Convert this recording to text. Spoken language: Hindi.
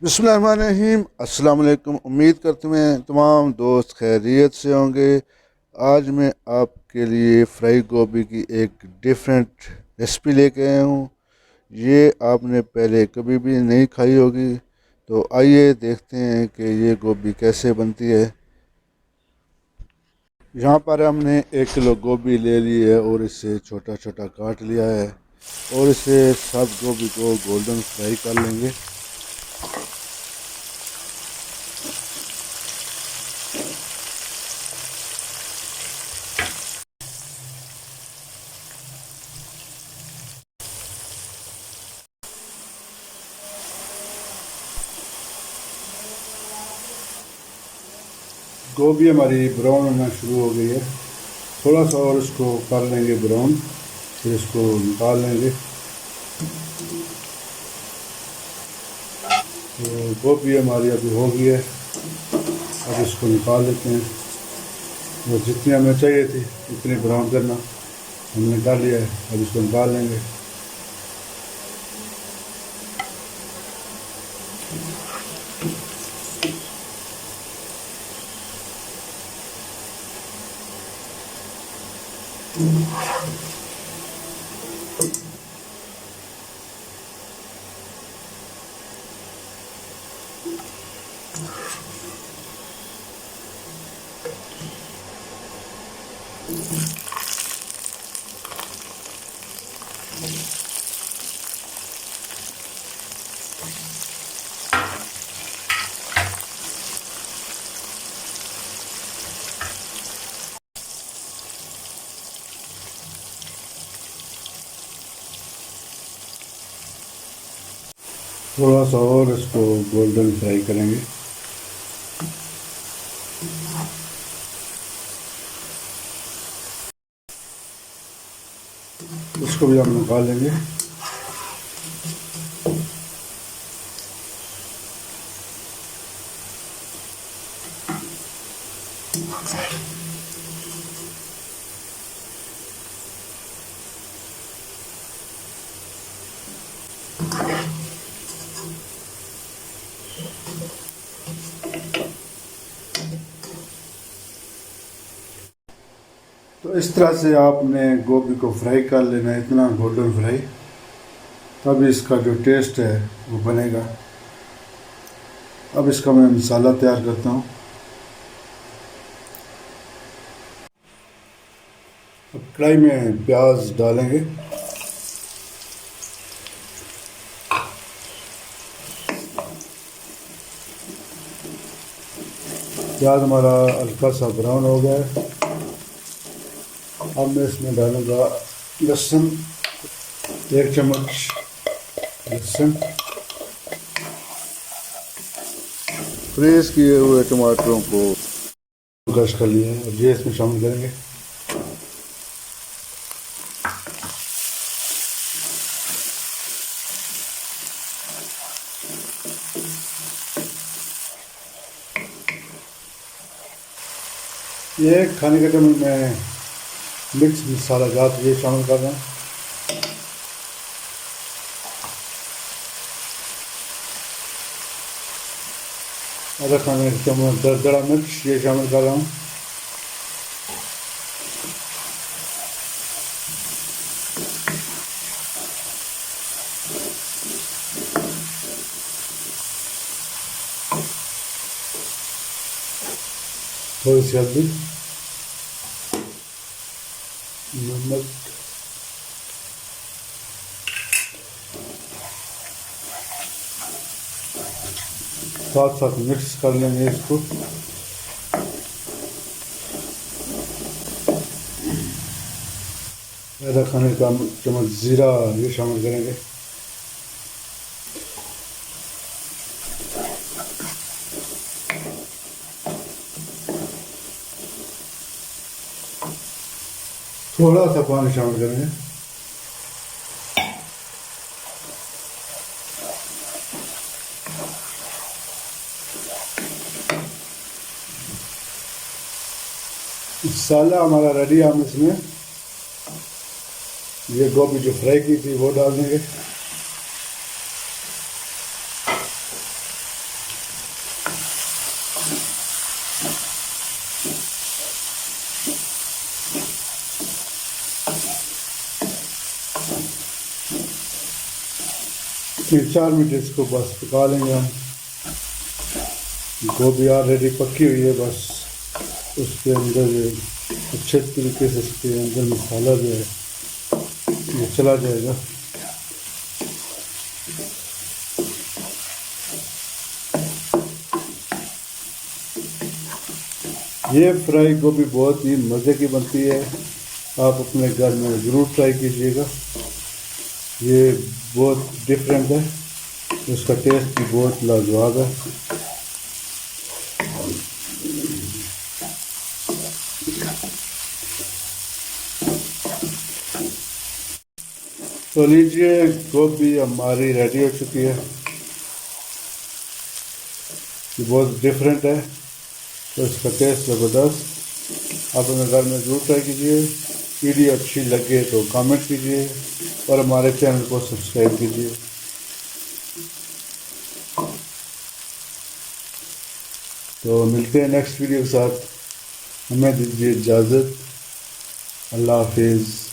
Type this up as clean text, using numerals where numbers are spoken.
बिस्मिल्लाहिर्रहमानिर्रहीम। अस्सलाम वालेकुम। उम्मीद करते हैं तमाम दोस्त खैरियत से होंगे। आज मैं आपके लिए फ्राई गोभी की एक डिफरेंट रेसिपी लेके आया हूँ। ये आपने पहले कभी भी नहीं खाई होगी, तो आइए देखते हैं कि ये गोभी कैसे बनती है। यहाँ पर हमने 1 किलो गोभी ले ली है और इसे छोटा छोटा काट लिया है और इसे सब गोभी को गोल्डन फ्राई कर लेंगे। गोभी हमारी ब्राउन होना शुरू हो गई है, थोड़ा सा और इसको कर लेंगे ब्राउन, फिर इसको निकाल लेंगे। तो गोभी हमारी अभी हो गई है, अब इसको निकाल लेते हैं। वो जितनी हमें चाहिए थी उतनी ब्राउन करना हमने कर लिया है, अब इसको निकाल लेंगे। थोड़ा सा और इसको गोल्डन फ्राई करेंगे। इसको भी हम निकाल लेंगे। तो इस तरह से आपने गोभी को फ्राई कर लेना है, इतना गोल्डन फ्राई, तब इसका जो टेस्ट है वो बनेगा। अब इसका मैं मसाला तैयार करता हूँ। अब कढ़ाई में प्याज डालेंगे। प्याज हमारा हल्का सा ब्राउन हो गया है। अब मैं इसमें डालूँगा लहसुन, 1 चम्मच लहसुन। फ्रेश किए हुए टमाटरों को क्रश कर लिए हैं, अब ये इसमें शामिल करेंगे। ये खाने के टाइम में मिक्स मसाला जात ये शामिल कर रहे हैं। आधा खाने का चम्मच दरदरा मिर्च ये शामिल कर रहा हूँ। थोड़ी सी हल्दी, नमक, साथ साथ मिक्स कर लेंगे इसको। आधा खाने का चम्मच ज़ीरा ये शामिल करेंगे। थोड़ा सा पानी शामिल करेंगे। मसाला हमारा रेडी है। हम इसमें ये गोभी जो फ्राई की थी वो डाल देंगे। ये 4 मिनट इसको बस पका लेंगे हम। गोभी ऑलरेडी पकी हुई है, बस उसके अंदर अच्छे तरीके से इसके अंदर मसाला जो है ये चला जाएगा। ये फ्राई गोभी बहुत ही मज़े की बनती है, आप अपने घर में ज़रूर ट्राई कीजिएगा। ये बहुत डिफरेंट है, इसका टेस्ट भी बहुत लाजवाब है। तो लीजिए, गोभी हमारी रेडी हो चुकी है। ये बहुत डिफरेंट है, तो इसका टेस्ट ज़बरदस्त। आप अपने घर में ज़रूर ट्राई कीजिए। वीडियो अच्छी लगे तो कमेंट कीजिए और हमारे चैनल को सब्सक्राइब कीजिए। तो मिलते हैं नेक्स्ट वीडियो के साथ। हमें दीजिए इजाज़त। अल्लाह हाफिज़।